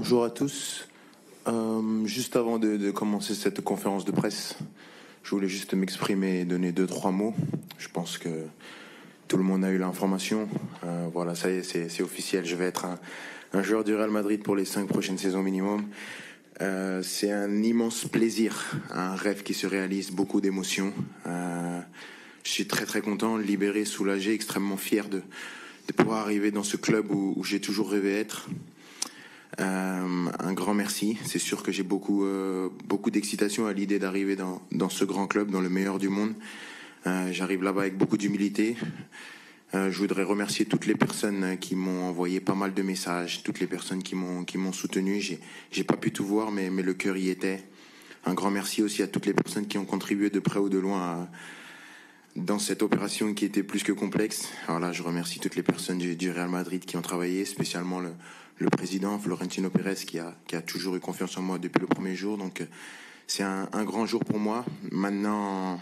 Bonjour à tous. Juste avant de commencer cette conférence de presse, je voulais juste m'exprimer et donner 2-3 mots. Je pense que tout le monde a eu l'information. Voilà, ça y est, c'est officiel. Je vais être un joueur du Real Madrid pour les 5 prochaines saisons minimum. C'est un immense plaisir, un rêve qui se réalise, beaucoup d'émotions. Je suis très très content, libéré, soulagé, extrêmement fier de pouvoir arriver dans ce club où j'ai toujours rêvé être. Un grand merci. C'est sûr que j'ai beaucoup d'excitation à l'idée d'arriver dans ce grand club, dans le meilleur du monde. J'arrive là-bas avec beaucoup d'humilité. Je voudrais remercier toutes les personnes qui m'ont envoyé pas mal de messages, toutes les personnes qui m'ont soutenu. J'ai pas pu tout voir, mais le cœur y était. Un grand merci aussi à toutes les personnes qui ont contribué de près ou de loin dans cette opération qui était plus que complexe. Alors là, je remercie toutes les personnes du Real Madrid qui ont travaillé, spécialement le président Florentino Pérez qui a toujours eu confiance en moi depuis le premier jour. Donc c'est un grand jour pour moi. Maintenant,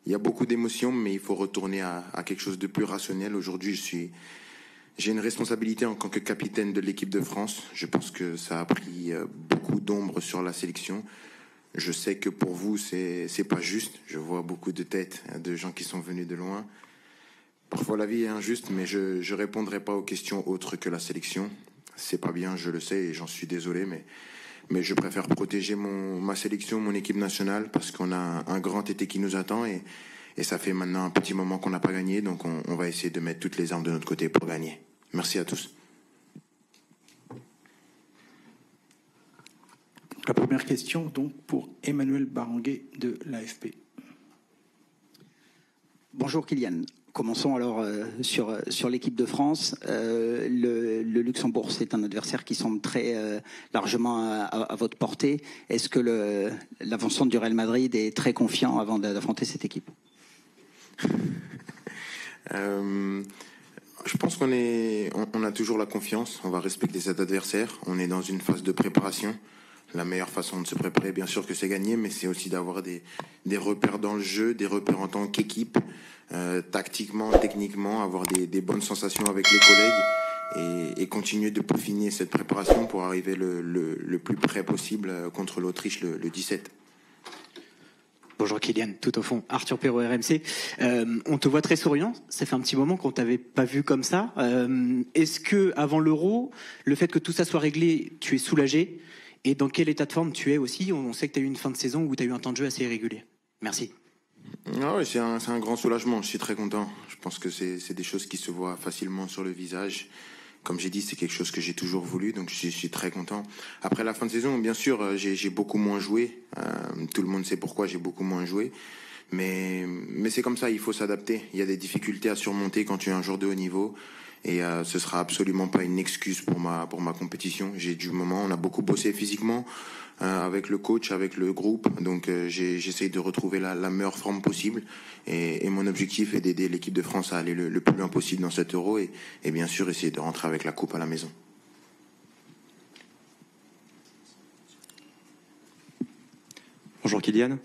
il y a beaucoup d'émotions, mais il faut retourner à quelque chose de plus rationnel. Aujourd'hui, j'ai une responsabilité en tant que capitaine de l'équipe de France. Je pense que ça a pris beaucoup d'ombre sur la sélection. Je sais que pour vous, c'est pas juste. Je vois beaucoup de têtes de gens qui sont venus de loin. Parfois, la vie est injuste, mais je répondrai pas aux questions autres que la sélection. C'est pas bien, je le sais, et j'en suis désolé, mais je préfère protéger ma sélection, mon équipe nationale, parce qu'on a un grand été qui nous attend, et ça fait maintenant un petit moment qu'on n'a pas gagné, donc on va essayer de mettre toutes les armes de notre côté pour gagner. Merci à tous. La première question, donc, pour Emmanuel Baranguet de l'AFP. Bonjour Kylian. Commençons alors sur l'équipe de France. Le Luxembourg, c'est un adversaire qui semble très largement à votre portée. Est-ce que l'avant-centre du Real Madrid est très confiant avant d'affronter cette équipe? Je pense qu'on a toujours la confiance. On va respecter cet adversaire. On est dans une phase de préparation. La meilleure façon de se préparer, bien sûr, que c'est gagner, mais c'est aussi d'avoir des repères dans le jeu, des repères en tant qu'équipe, tactiquement, techniquement, avoir des bonnes sensations avec les collègues et continuer de peaufiner cette préparation pour arriver le plus près possible contre l'Autriche le 17. Bonjour Kylian, tout au fond, Arthur Perrault, RMC. On te voit très souriant, ça fait un petit moment qu'on t'avait pas vu comme ça. Est-ce que avant l'Euro, le fait que tout ça soit réglé, tu es soulagé? Et dans quel état de forme tu es aussi? On sait que tu as eu une fin de saison où tu as eu un temps de jeu assez irrégulier. Merci. Ah oui, c'est un grand soulagement, je suis très content. Je pense que c'est des choses qui se voient facilement sur le visage. Comme j'ai dit, c'est quelque chose que j'ai toujours voulu, donc je suis très content. Après la fin de saison, bien sûr, j'ai beaucoup moins joué. Tout le monde sait pourquoi j'ai beaucoup moins joué. Mais c'est comme ça, il faut s'adapter. Il y a des difficultés à surmonter quand tu es un joueur de haut niveau. Et ce sera absolument pas une excuse pour ma compétition. J'ai du moment, on a beaucoup bossé physiquement avec le coach, avec le groupe. Donc j'essaye de retrouver la meilleure forme possible. Et mon objectif est d'aider l'équipe de France à aller le plus loin possible dans cet Euro. Et bien sûr, essayer de rentrer avec la coupe à la maison. Bonjour Kylian.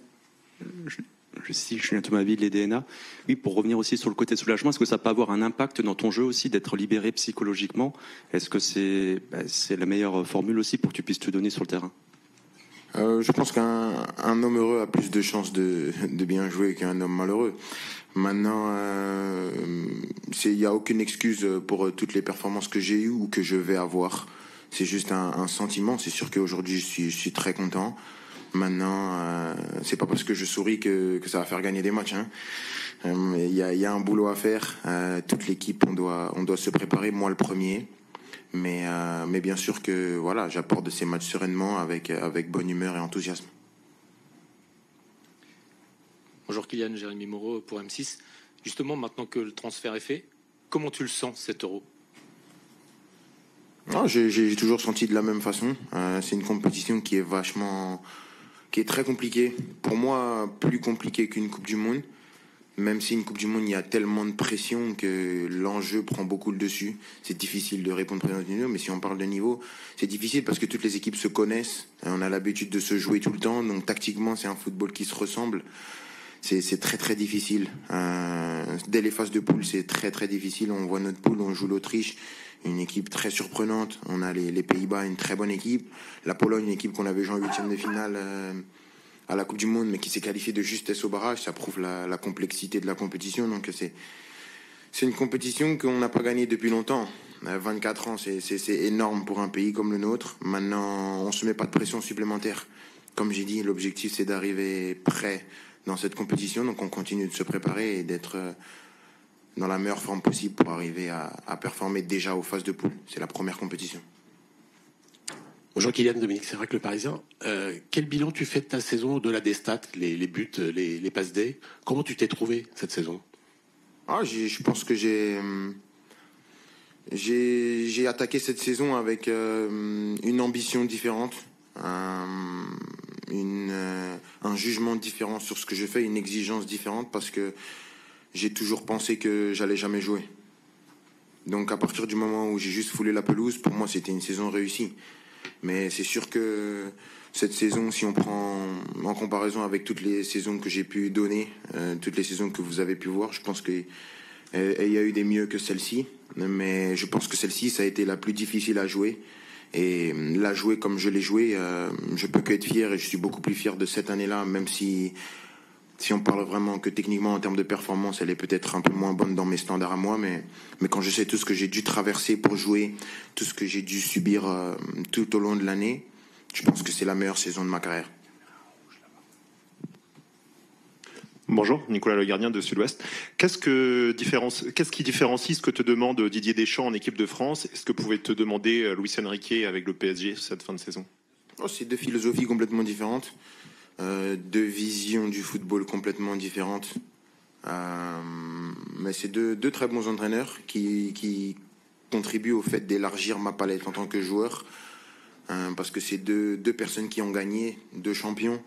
Je suis Julien Thomasville, les DNA. Oui, pour revenir aussi sur le côté soulagement, est-ce que ça peut avoir un impact dans ton jeu aussi d'être libéré psychologiquement? Est-ce que c'est la meilleure formule aussi pour que tu puisses te donner sur le terrain? Je pense qu'un homme heureux a plus de chances de bien jouer qu'un homme malheureux. Maintenant, il n'y a aucune excuse pour toutes les performances que j'ai eues ou que je vais avoir. C'est juste un sentiment. C'est sûr qu'aujourd'hui, je suis très content. Maintenant, c'est pas parce que je souris que ça va faire gagner des matchs. Il y a un boulot à faire. Toute l'équipe, on doit se préparer. Moi, le premier. Mais bien sûr que voilà, j'apporte de ces matchs sereinement avec bonne humeur et enthousiasme. Bonjour Kylian, Jérémy Moreau pour M6. Justement, maintenant que le transfert est fait, comment tu le sens cet Euro? J'ai toujours senti de la même façon. C'est une compétition qui est très compliquée. Pour moi, plus compliquée qu'une Coupe du Monde. Même si une Coupe du Monde, il y a tellement de pression que l'enjeu prend beaucoup le dessus. C'est difficile de répondre présent du niveau, mais si on parle de niveau, c'est difficile parce que toutes les équipes se connaissent. On a l'habitude de se jouer tout le temps, donc tactiquement, c'est un football qui se ressemble. C'est très très difficile. Dès les phases de poule, c'est très très difficile. On voit notre poule, on joue l'Autriche, une équipe très surprenante. On a les Pays-Bas, une très bonne équipe. La Pologne, une équipe qu'on avait joué en 8e de finale à la Coupe du Monde, mais qui s'est qualifiée de justesse au barrage. Ça prouve la complexité de la compétition. Donc c'est une compétition qu'on n'a pas gagnée depuis longtemps. 24 ans, c'est énorme pour un pays comme le nôtre. Maintenant, on se met pas de pression supplémentaire. Comme j'ai dit, l'objectif, c'est d'arriver prêt dans cette compétition. Donc on continue de se préparer et d'être dans la meilleure forme possible pour arriver à performer déjà aux phases de poule. C'est la première compétition. Bonjour Kylian, Dominique Sérac, Le Parisien. Quel bilan tu fais de ta saison au-delà des stats, les buts, les passes D? Comment tu t'es trouvé cette saison? Je pense que j'ai attaqué cette saison avec une ambition différente, un jugement différent sur ce que je fais, une exigence différente, parce que j'ai toujours pensé que j'allais jamais jouer. Donc à partir du moment où j'ai juste foulé la pelouse, pour moi c'était une saison réussie. Mais c'est sûr que cette saison, si on prend en comparaison avec toutes les saisons que j'ai pu donner, toutes les saisons que vous avez pu voir, je pense qu'il y a eu des mieux que celle-ci. Mais je pense que celle-ci, ça a été la plus difficile à jouer. Et la jouer comme je l'ai joué, je peux que être fier, et je suis beaucoup plus fier de cette année-là, même si on parle vraiment que techniquement en termes de performance, elle est peut-être un peu moins bonne dans mes standards à moi, mais quand je sais tout ce que j'ai dû traverser pour jouer, tout ce que j'ai dû subir tout au long de l'année, je pense que c'est la meilleure saison de ma carrière. Bonjour, Nicolas Le Gardien de Sud-Ouest. Qu'est-ce qui différencie ce que te demande Didier Deschamps en équipe de France et ce que pouvait te demander Luis Enrique avec le PSG cette fin de saison? C'est deux philosophies complètement différentes. Deux visions du football complètement différentes. Mais c'est deux très bons entraîneurs qui contribuent au fait d'élargir ma palette en tant que joueur. Parce que c'est deux personnes qui ont gagné, deux champions.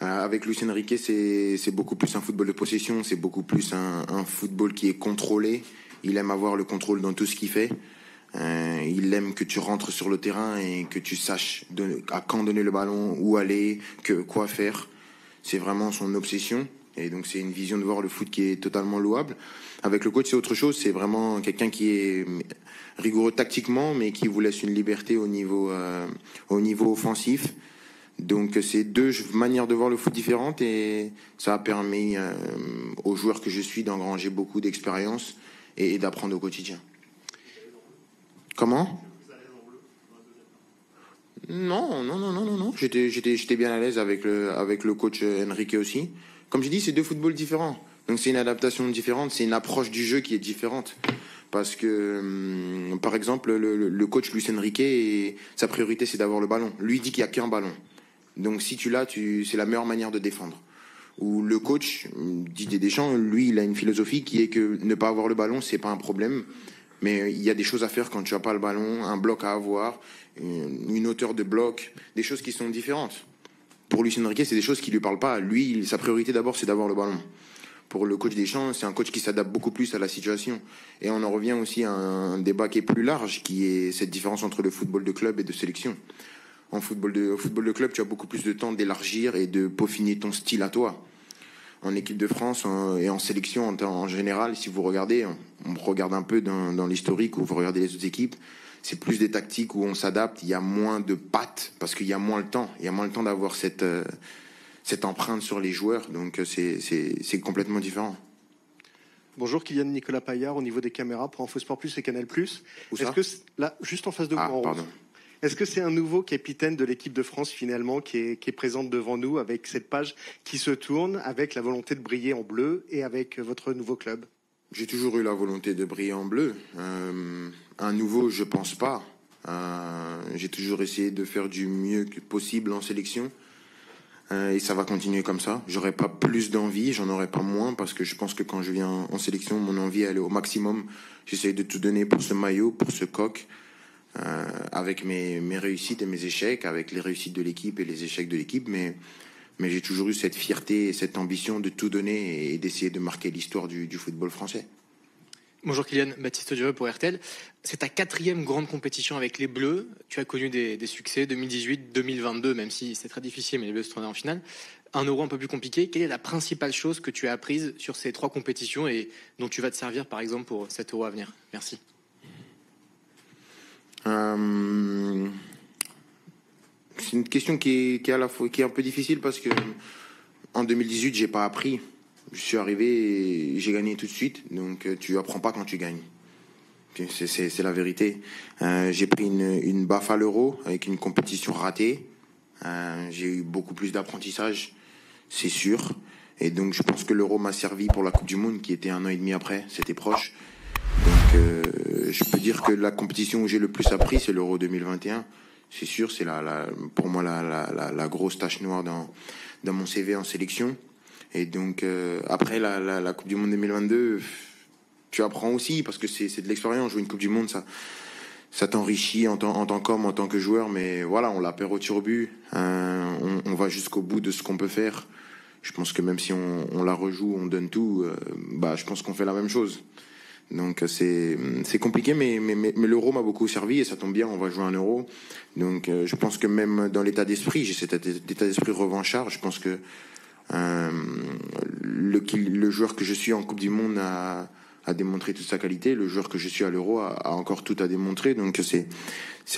Avec Luis Enrique, c'est beaucoup plus un football de possession, c'est beaucoup plus un football qui est contrôlé. Il aime avoir le contrôle dans tout ce qu'il fait. Il aime que tu rentres sur le terrain et que tu saches à quand donner le ballon, où aller, quoi faire. C'est vraiment son obsession. Et donc c'est une vision de voir le foot qui est totalement louable. Avec le coach, c'est autre chose. C'est vraiment quelqu'un qui est rigoureux tactiquement, mais qui vous laisse une liberté au niveau offensif. Donc c'est deux manières de voir le foot différentes, et ça a permis aux joueurs que je suis d'engranger beaucoup d'expérience et d'apprendre au quotidien. Comment? Non. J'étais bien à l'aise avec le coach Enrique aussi. Comme je dis, c'est deux footballs différents. Donc c'est une adaptation différente, c'est une approche du jeu qui est différente. Parce que, par exemple, le coach Luis Enrique, sa priorité c'est d'avoir le ballon. Lui dit qu'il n'y a qu'un ballon. Donc si tu l'as, c'est la meilleure manière de défendre. Ou le coach Didier Deschamps, lui, il a une philosophie qui est que ne pas avoir le ballon, c'est pas un problème. Mais il y a des choses à faire quand tu n'as pas le ballon, un bloc à avoir, une hauteur de bloc, des choses qui sont différentes. Pour Luis Enrique, c'est des choses qui lui parlent pas. Lui, sa priorité d'abord, c'est d'avoir le ballon. Pour le coach Deschamps, c'est un coach qui s'adapte beaucoup plus à la situation. Et on en revient aussi à un débat qui est plus large, qui est cette différence entre le football de club et de sélection. Au football de club, tu as beaucoup plus de temps d'élargir et de peaufiner ton style à toi. En équipe de France et en sélection en général, si vous regardez, on regarde un peu dans l'historique, ou vous regardez les autres équipes, c'est plus des tactiques où on s'adapte, il y a moins de pattes, parce qu'il y a moins le temps. Il y a moins le temps d'avoir cette empreinte sur les joueurs, donc c'est complètement différent. Bonjour, Kylian, Nicolas Paillard, au niveau des caméras pour InfoSport Plus et Canal+. Où ça? Là, juste en face de vous, en pardon. rouge. Est-ce que c'est un nouveau capitaine de l'équipe de France, finalement, qui est présente devant nous, avec cette page qui se tourne, avec la volonté de briller en bleu et avec votre nouveau club? J'ai toujours eu la volonté de briller en bleu. Un nouveau, je pense pas. J'ai toujours essayé de faire du mieux que possible en sélection. Et ça va continuer comme ça. J'aurai pas plus d'envie, j'en aurai pas moins, parce que je pense que quand je viens en sélection, mon envie, elle est au maximum. J'essaie de tout donner pour ce maillot, pour ce coq. Avec mes réussites et mes échecs, avec les réussites de l'équipe et les échecs de l'équipe, mais j'ai toujours eu cette fierté et cette ambition de tout donner et d'essayer de marquer l'histoire du football français. Bonjour Kylian, Baptiste Dureux pour RTL. C'est ta 4e grande compétition avec les Bleus. Tu as connu des succès 2018, 2022, même si c'est très difficile, mais les Bleus se tournaient en finale. Un Euro un peu plus compliqué. Quelle est la principale chose que tu as apprise sur ces 3 compétitions et dont tu vas te servir par exemple pour cet Euro à venir? Merci. C'est une question qui est à la fois qui est un peu difficile parce que en 2018 j'ai pas appris. Je suis arrivé et j'ai gagné tout de suite. Donc tu apprends pas quand tu gagnes. C'est la vérité. J'ai pris une baffe à l'Euro avec une compétition ratée. J'ai eu beaucoup plus d'apprentissage, c'est sûr. Et donc je pense que l'Euro m'a servi pour la Coupe du Monde qui était 1 an et demi après. C'était proche. Donc je peux dire que la compétition où j'ai le plus appris, c'est l'Euro 2021. C'est sûr, c'est pour moi la grosse tache noire dans mon CV en sélection. Et donc après la Coupe du Monde 2022, tu apprends aussi parce que c'est de l'expérience. Jouer une Coupe du Monde, ça t'enrichit en tant qu'homme, en tant que joueur. Mais voilà, on la perd au tir au but. On va jusqu'au bout de ce qu'on peut faire. Je pense que même si on la rejoue, on donne tout, je pense qu'on fait la même chose. Donc c'est compliqué, mais l'Euro m'a beaucoup servi et ça tombe bien, on va jouer un Euro. Donc je pense que même dans l'état d'esprit, j'ai cet état d'esprit revanchard. Je pense que le joueur que je suis en Coupe du Monde a démontré toute sa qualité. Le joueur que je suis à l'Euro a encore tout à démontrer. Donc c'est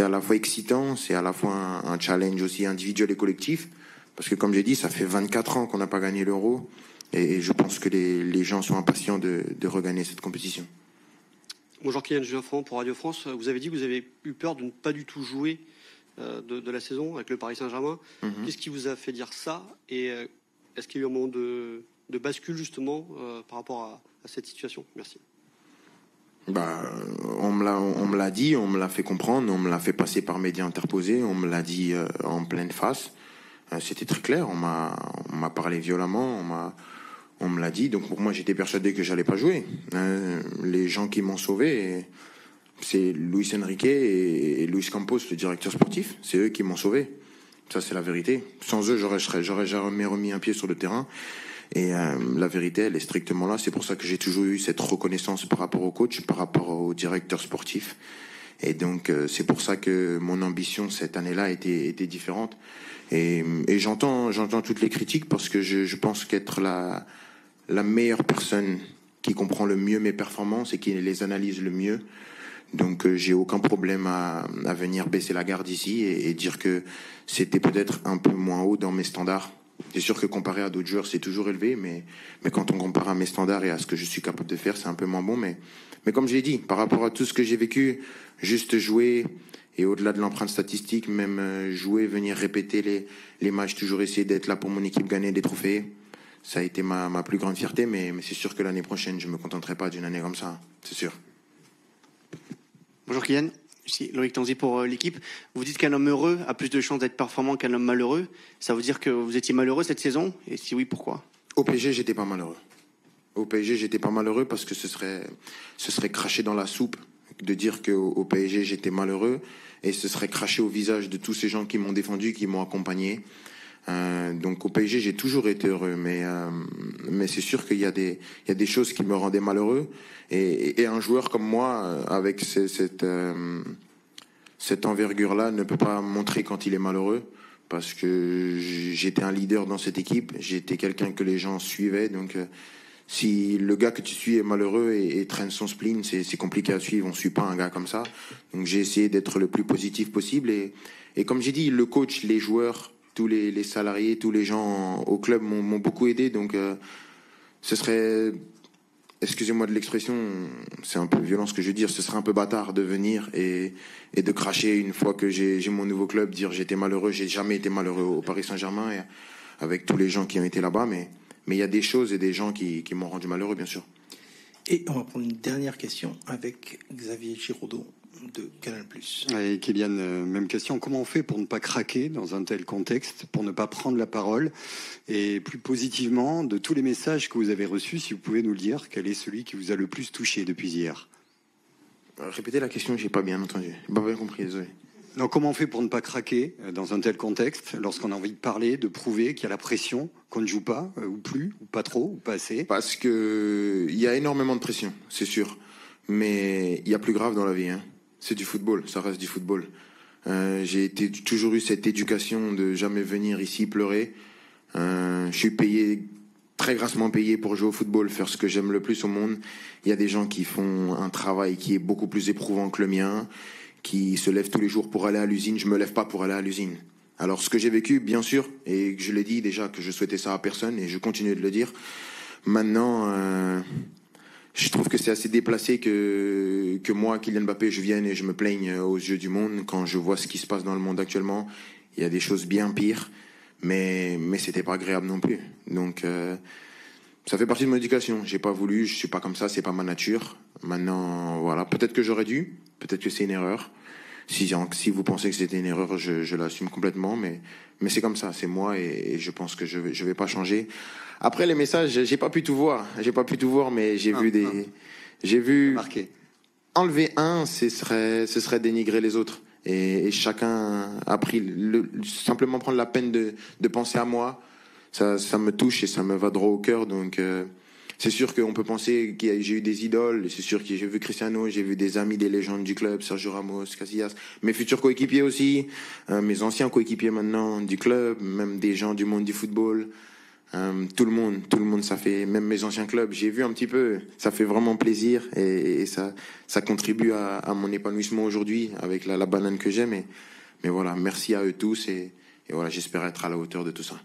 à la fois excitant, c'est à la fois un challenge aussi individuel et collectif. Parce que comme j'ai dit, ça fait 24 ans qu'on n'a pas gagné l'Euro. Et je pense que les gens sont impatients de regagner cette compétition. Bonjour Kylian Julien-Franc pour Radio France. Vous avez dit que vous avez eu peur de ne pas du tout jouer de la saison avec le Paris Saint-Germain. Qu'est-ce qui vous a fait dire ça? Et est-ce qu'il y a eu un moment de bascule justement par rapport à cette situation? Merci. On me l'a dit, on me l'a fait comprendre, on me l'a fait passer par médias interposés, on me l'a dit en pleine face. C'était très clair, on m'a parlé violemment, on me l'a dit. Donc pour moi, j'étais persuadé que j'allais pas jouer. Les gens qui m'ont sauvé, c'est Luis Enrique et Luis Campos, le directeur sportif. C'est eux qui m'ont sauvé. Ça, c'est la vérité. Sans eux, j'aurais jamais remis un pied sur le terrain. Et la vérité, elle est strictement là. C'est pour ça que j'ai toujours eu cette reconnaissance par rapport au coach, par rapport au directeur sportif. Et donc, c'est pour ça que mon ambition cette année-là était différente. Et j'entends toutes les critiques parce que je pense qu'être la meilleure personne qui comprend le mieux mes performances et qui les analyse le mieux. Donc j'ai aucun problème à venir baisser la garde ici et dire que c'était peut-être un peu moins haut dans mes standards. C'est sûr que comparé à d'autres joueurs, c'est toujours élevé, mais quand on compare à mes standards et à ce que je suis capable de faire, c'est un peu moins bon. Mais comme je l'ai dit, par rapport à tout ce que j'ai vécu, juste jouer et au-delà de l'empreinte statistique, même jouer, venir répéter les matchs, toujours essayer d'être là pour mon équipe, gagner des trophées, ça a été ma plus grande fierté. Mais c'est sûr que l'année prochaine, je me contenterai pas d'une année comme ça, c'est sûr. Bonjour Kylian, ici Loïc Tanzi pour l'équipe. Vous dites qu'un homme heureux a plus de chances d'être performant qu'un homme malheureux. Ça veut dire que vous étiez malheureux cette saison? Et si oui, pourquoi? Au PSG, j'étais pas malheureux. Au PSG, j'étais pas malheureux parce que ce serait cracher dans la soupe de dire qu'au PSG, j'étais malheureux. Et ce serait cracher au visage de tous ces gens qui m'ont défendu, qui m'ont accompagné. Donc au PSG, j'ai toujours été heureux. Mais c'est sûr qu'il y a des choses qui me rendaient malheureux. Et un joueur comme moi, avec cette envergure-là, ne peut pas montrer quand il est malheureux. Parce que j'étais un leader dans cette équipe. J'étais quelqu'un que les gens suivaient. Donc si le gars que tu suis est malheureux et traîne son spleen, c'est compliqué à suivre. On suit pas un gars comme ça. Donc j'ai essayé d'être le plus positif possible. Et comme j'ai dit, le coach, les joueurs, tous les salariés, tous les gens au club m'ont beaucoup aidé. Donc ce serait, excusez-moi de l'expression, c'est un peu violent ce que je veux dire, ce serait un peu bâtard de venir et de cracher une fois que j'ai mon nouveau club, dire j'étais malheureux. J'ai jamais été malheureux au Paris Saint-Germain et avec tous les gens qui ont été là-bas. Mais il y a des choses et des gens qui m'ont rendu malheureux, bien sûr. Et on va prendre une dernière question avec Xavier Giraudot de Canal+. Et Kylian, même question. Comment on fait pour ne pas craquer dans un tel contexte, pour ne pas prendre la parole? Et plus positivement, de tous les messages que vous avez reçus, si vous pouvez nous le dire, quel est celui qui vous a le plus touché depuis hier? Répétez la question, j'ai pas bien entendu. J'ai pas bien compris, désolé. Donc, comment on fait pour ne pas craquer dans un tel contexte, lorsqu'on a envie de parler, de prouver qu'il y a la pression, qu'on ne joue pas, ou plus, ou pas trop, ou pas assez? Parce que il y a énormément de pression, c'est sûr. Mais il y a plus grave dans la vie, hein. C'est du football, ça reste du football. J'ai toujours eu cette éducation de jamais venir ici pleurer. Je suis payé, très grassement payé pour jouer au football, faire ce que j'aime le plus au monde. Il y a des gens qui font un travail qui est beaucoup plus éprouvant que le mien, qui se lèvent tous les jours pour aller à l'usine. Je me lève pas pour aller à l'usine. Alors, ce que j'ai vécu, bien sûr, et je l'ai dit déjà que je souhaitais ça à personne, et je continue de le dire. Maintenant, je trouve que c'est assez déplacé que moi, Kylian Mbappé, je vienne et je me plaigne aux yeux du monde quand je vois ce qui se passe dans le monde actuellement. Il y a des choses bien pires, mais c'était pas agréable non plus. Donc, ça fait partie de mon éducation. J'ai pas voulu, je suis pas comme ça, c'est pas ma nature. Maintenant, voilà, peut-être que j'aurais dû, peut-être que c'est une erreur. Si vous pensez que c'était une erreur, je l'assume complètement, mais c'est comme ça, c'est moi et je pense que je vais pas changer. Après les messages, j'ai pas pu tout voir, mais j'ai vu Marqué. enlever un, ce serait dénigrer les autres. Et chacun a pris simplement prendre la peine de penser à moi. Ça me touche et ça me va droit au cœur, donc. C'est sûr qu'on peut penser que j'ai eu des idoles, c'est sûr que j'ai vu Cristiano, j'ai vu des amis, des légendes du club, Sergio Ramos, Casillas, mes futurs coéquipiers aussi, mes anciens coéquipiers maintenant du club, même des gens du monde du football, tout le monde, ça fait, même mes anciens clubs, j'ai vu un petit peu, ça fait vraiment plaisir et ça contribue à mon épanouissement aujourd'hui avec la banane que j'aime, mais voilà, merci à eux tous et voilà, j'espère être à la hauteur de tout ça.